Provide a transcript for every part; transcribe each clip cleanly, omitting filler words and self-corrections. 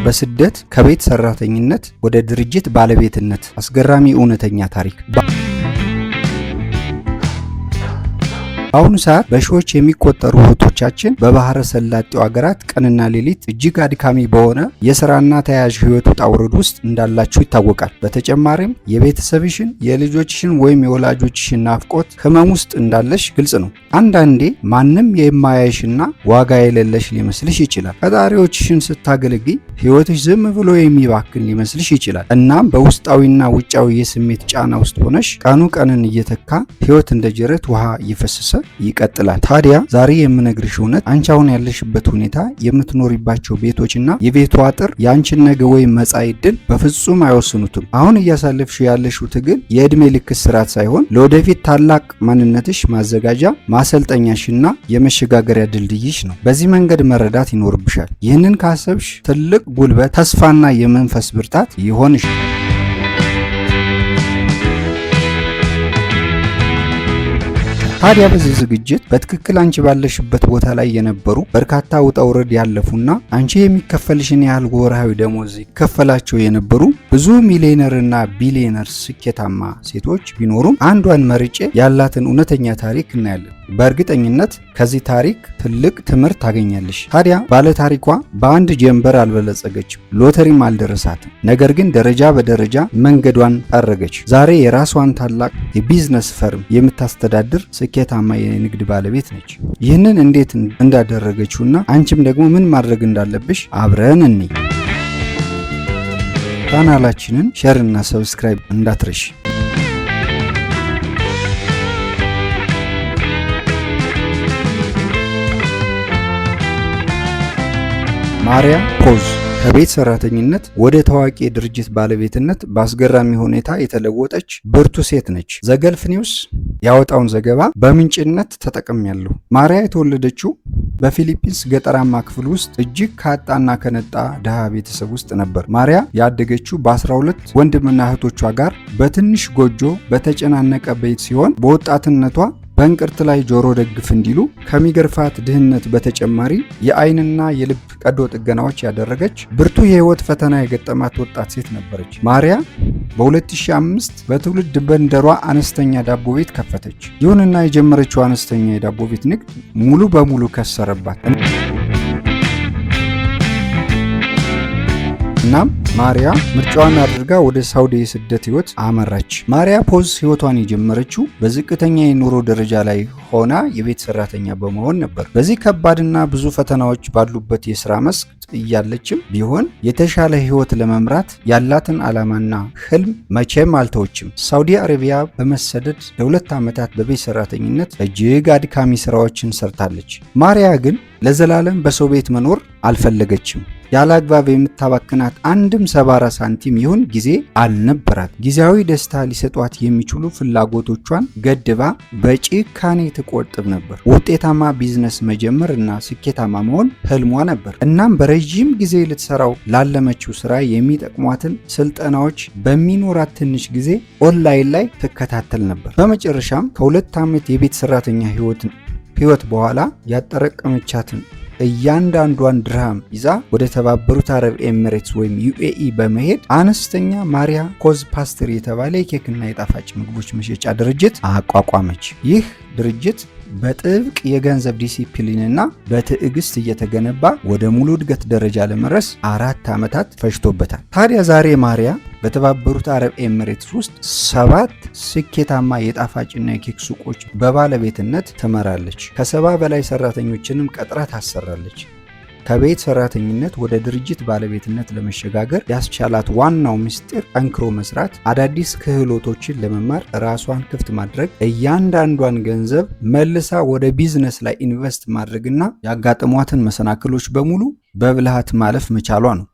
በስደት ከቤት ሰራተኝነት ወደ ድርጅት ባለቤትነት አስገራሚ እውነተኛ ታሪክ። በአሁኑ ሰዓት በሺዎች የሚቆጠሩ እህቶቻችን በባህረ ሰላጤው ሀገራት ቀንና ሌሊት እጅግ አድካሚ በሆነ የስራና ተያያዥ ህይወት ውጣ ውረድ ውስጥ እንዳላችሁ ይታወቃል። በተጨማሪም የቤተሰብሽን የልጆችሽን ወይም የወላጆችሽን ናፍቆት ህመም ውስጥ እንዳለሽ ግልጽ ነው። አንዳንዴ ማንም የማያይሽና ዋጋ የሌለሽ ሊመስልሽ ይችላል። ፈጣሪዎችሽን ስታገለግይ ህይወትሽ ዝም ብሎ የሚባክን ሊመስልሽ ይችላል። እናም በውስጣዊና ውጫዊ የስሜት ጫና ውስጥ ሆነሽ ቀኑ ቀንን እየተካ ህይወት እንደ ጅረት ውሃ እየፈሰሰ ይቀጥላል። ታዲያ ዛሬ የምነግርሽ እውነት አንቺ አሁን ያለሽበት ሁኔታ፣ የምትኖሪባቸው ቤቶችና የቤቱ አጥር የአንቺን ነገ ወይም መጻኢ ዕድል በፍጹም አይወስኑትም። አሁን እያሳለፍሽ ያለሽው ትግል የእድሜ ልክ ስራት ሳይሆን ለወደፊት ታላቅ ማንነትሽ ማዘጋጃ ማሰልጠኛሽና የመሸጋገሪያ ድልድይሽ ነው። በዚህ መንገድ መረዳት ይኖርብሻል። ይህንን ካሰብሽ ትልቅ ጉልበት፣ ተስፋና የመንፈስ ብርታት ይሆንሽ። ታዲያ በዚህ ዝግጅት በትክክል አንቺ ባለሽበት ቦታ ላይ የነበሩ በርካታ ውጣ ውረድ ያለፉና አንቺ የሚከፈልሽን ያህል ወርሃዊ ደሞዝ ይከፈላቸው የነበሩ ብዙ ሚሊዮነርና ቢሊዮነር ስኬታማ ሴቶች ቢኖሩም አንዷን መርጬ ያላትን እውነተኛ ታሪክ እናያለን። በእርግጠኝነት ከዚህ ታሪክ ትልቅ ትምህርት ታገኛለሽ። ታዲያ ባለ ታሪኳ በአንድ ጀንበር አልበለጸገችም፣ ሎተሪም አልደረሳትም። ነገር ግን ደረጃ በደረጃ መንገዷን ጠረገች። ዛሬ የራሷን ታላቅ የቢዝነስ ፈርም የምታስተዳድር ስኬታማ የንግድ ባለቤት ነች። ይህንን እንዴት እንዳደረገችውና አንቺም ደግሞ ምን ማድረግ እንዳለብሽ አብረን እንይ። ቻናላችንን ሼር እና ሰብስክራይብ እንዳትረሺ። ማሪያ ፖዝ ከቤት ሰራተኝነት ወደ ታዋቂ የድርጅት ባለቤትነት በአስገራሚ ሁኔታ የተለወጠች ብርቱ ሴት ነች። ዘገልፍ ኒውስ ያወጣውን ዘገባ በምንጭነት ተጠቅሜያለሁ። ማሪያ የተወለደችው በፊሊፒንስ ገጠራማ ክፍል ውስጥ እጅግ ካጣና ከነጣ ድሃ ቤተሰብ ውስጥ ነበር። ማሪያ ያደገችው በ12 ወንድምና እህቶቿ ጋር በትንሽ ጎጆ በተጨናነቀ ቤት ሲሆን በወጣትነቷ በእንቅርት ላይ ጆሮ ደግፍ እንዲሉ ከሚገርፋት ድህነት በተጨማሪ የአይንና የልብ ቀዶ ጥገናዎች ያደረገች ብርቱ የህይወት ፈተና የገጠማት ወጣት ሴት ነበረች። ማሪያ በ2005 በትውልድ መንደሯ አነስተኛ ዳቦ ቤት ከፈተች። ይሁንና የጀመረችው አነስተኛ የዳቦ ቤት ንግድ ሙሉ በሙሉ ከሰረባት። እናም ማሪያ ምርጫዋን አድርጋ ወደ ሳውዲ የስደት ህይወት አመራች። ማሪያ ፖዝ ህይወቷን የጀመረችው በዝቅተኛ የኑሮ ደረጃ ላይ ሆና የቤት ሰራተኛ በመሆን ነበር። በዚህ ከባድና ብዙ ፈተናዎች ባሉበት የስራ መስክ እያለችም ቢሆን የተሻለ ህይወት ለመምራት ያላትን ዓላማና ህልም መቼም አልተወችም። ሳውዲ አረቢያ በመሰደድ ለ2 ዓመታት በቤት ሰራተኝነት እጅግ አድካሚ ስራዎችን ሰርታለች። ማሪያ ግን ለዘላለም በሰው ቤት መኖር አልፈለገችም። ያለ አግባብ የምታባክናት አንድም 70 ሳንቲም ይሁን ጊዜ አልነበራት። ጊዜያዊ ደስታ ሊሰጧት የሚችሉ ፍላጎቶቿን ገድባ በጭካኔ ትቆጥብ ነበር። ውጤታማ ቢዝነስ መጀመር እና ስኬታማ መሆን ህልሟ ነበር። እናም በረዥም ጊዜ ልትሰራው ላለመችው ስራ የሚጠቅሟትን ስልጠናዎች በሚኖራት ትንሽ ጊዜ ኦንላይን ላይ ትከታተል ነበር። በመጨረሻም ከ2 ዓመት የቤት ሰራተኛ ህይወት በኋላ ያጠረቀመቻትን እያንዳንዷን ድርሃም ይዛ ወደ ተባበሩት አረብ ኤሚሬትስ ወይም ዩኤኢ በመሄድ አነስተኛ ማሪያ ፖዝ ፓስትሪ የተባለ የኬክና የጣፋጭ ምግቦች መሸጫ ድርጅት አቋቋመች። ይህ ድርጅት በጥብቅ የገንዘብ ዲሲፕሊንና በትዕግስት እየተገነባ ወደ ሙሉ እድገት ደረጃ ለመድረስ 4 ዓመታት ፈጅቶበታል። ታዲያ ዛሬ ማሪያ በተባበሩት አረብ ኤሚሬትስ ውስጥ 7 ስኬታማ የጣፋጭና የኬክ ሱቆች በባለቤትነት ትመራለች። ከ70 በላይ ሰራተኞችንም ቀጥራ ታሰራለች። ከቤት ሰራተኝነት ወደ ድርጅት ባለቤትነት ለመሸጋገር ያስቻላት ዋናው ምስጢር ጠንክሮ መስራት፣ አዳዲስ ክህሎቶችን ለመማር ራሷን ክፍት ማድረግ፣ እያንዳንዷን ገንዘብ መልሳ ወደ ቢዝነስ ላይ ኢንቨስት ማድረግና ያጋጠሟትን መሰናክሎች በሙሉ በብልሃት ማለፍ መቻሏ ነው።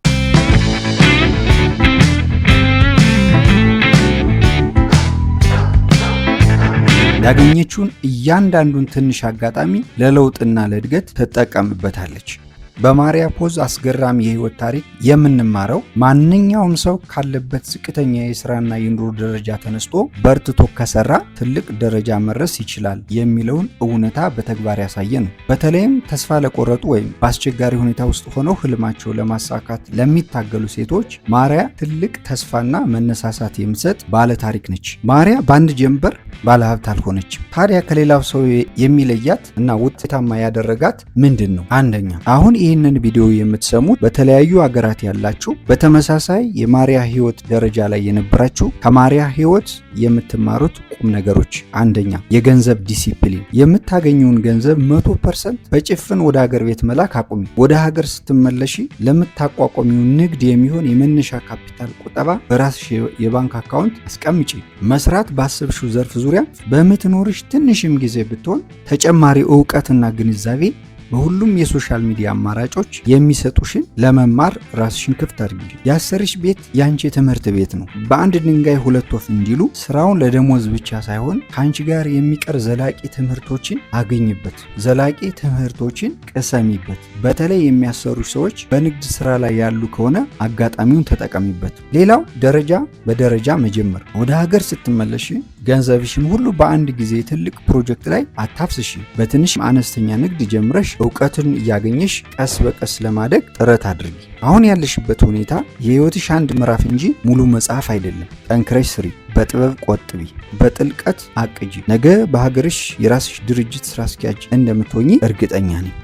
ያገኘችውን እያንዳንዱን ትንሽ አጋጣሚ ለለውጥና ለእድገት ትጠቀምበታለች። በማሪያ ፖዝ አስገራሚ የህይወት ታሪክ የምንማረው ማንኛውም ሰው ካለበት ዝቅተኛ የስራና የኑሮ ደረጃ ተነስቶ በርትቶ ከሰራ ትልቅ ደረጃ መድረስ ይችላል የሚለውን እውነታ በተግባር ያሳየ ነው። በተለይም ተስፋ ለቆረጡ ወይም በአስቸጋሪ ሁኔታ ውስጥ ሆነው ህልማቸው ለማሳካት ለሚታገሉ ሴቶች ማሪያ ትልቅ ተስፋና መነሳሳት የምትሰጥ ባለ ታሪክ ነች። ማሪያ በአንድ ጀንበር ባለሀብት አልሆነችም። ታዲያ ከሌላው ሰው የሚለያት እና ውጤታማ ያደረጋት ምንድን ነው? አንደኛ፣ አሁን ይህንን ቪዲዮ የምትሰሙት በተለያዩ ሀገራት ያላችሁ በተመሳሳይ የማሪያ ህይወት ደረጃ ላይ የነበራችሁ ከማሪያ ህይወት የምትማሩት ቁም ነገሮች። አንደኛ፣ የገንዘብ ዲሲፕሊን። የምታገኙን ገንዘብ 100% በጭፍን ወደ ሀገር ቤት መላክ አቁሚ። ወደ ሀገር ስትመለሺ ለምታቋቋሚው ንግድ የሚሆን የመነሻ ካፒታል ቁጠባ በራስሽ የባንክ አካውንት አስቀምጪ። መስራት ባሰብሽው ዘርፍ ዙሪያ በምትኖርሽ ትንሽም ጊዜ ብትሆን ተጨማሪ እውቀትና ግንዛቤ በሁሉም የሶሻል ሚዲያ አማራጮች የሚሰጡሽን ለመማር ራስሽን ክፍት አድርጊ። ያሰርሽ ቤት ያንቺ ትምህርት ቤት ነው። በአንድ ድንጋይ ሁለት ወፍ እንዲሉ ስራውን ለደሞዝ ብቻ ሳይሆን ከአንቺ ጋር የሚቀር ዘላቂ ትምህርቶችን አገኝበት፣ ዘላቂ ትምህርቶችን ቅሰሚበት። በተለይ የሚያሰሩሽ ሰዎች በንግድ ስራ ላይ ያሉ ከሆነ አጋጣሚውን ተጠቀሚበት። ሌላው ደረጃ በደረጃ መጀመር። ወደ ሀገር ስትመለሽ ገንዘብሽን ሁሉ በአንድ ጊዜ ትልቅ ፕሮጀክት ላይ አታፍስሽ። በትንሽ አነስተኛ ንግድ ጀምረሽ እውቀትን እያገኘሽ ቀስ በቀስ ለማደግ ጥረት አድርጊ። አሁን ያለሽበት ሁኔታ የህይወትሽ አንድ ምዕራፍ እንጂ ሙሉ መጽሐፍ አይደለም። ጠንክረሽ ስሪ፣ በጥበብ ቆጥቢ፣ በጥልቀት አቅጂ። ነገ በሀገርሽ የራስሽ ድርጅት ስራ አስኪያጅ እንደምትሆኚ እርግጠኛ ነኝ።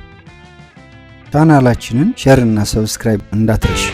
ቻናላችንን ሼር እና ሰብስክራይብ እንዳትረሺ።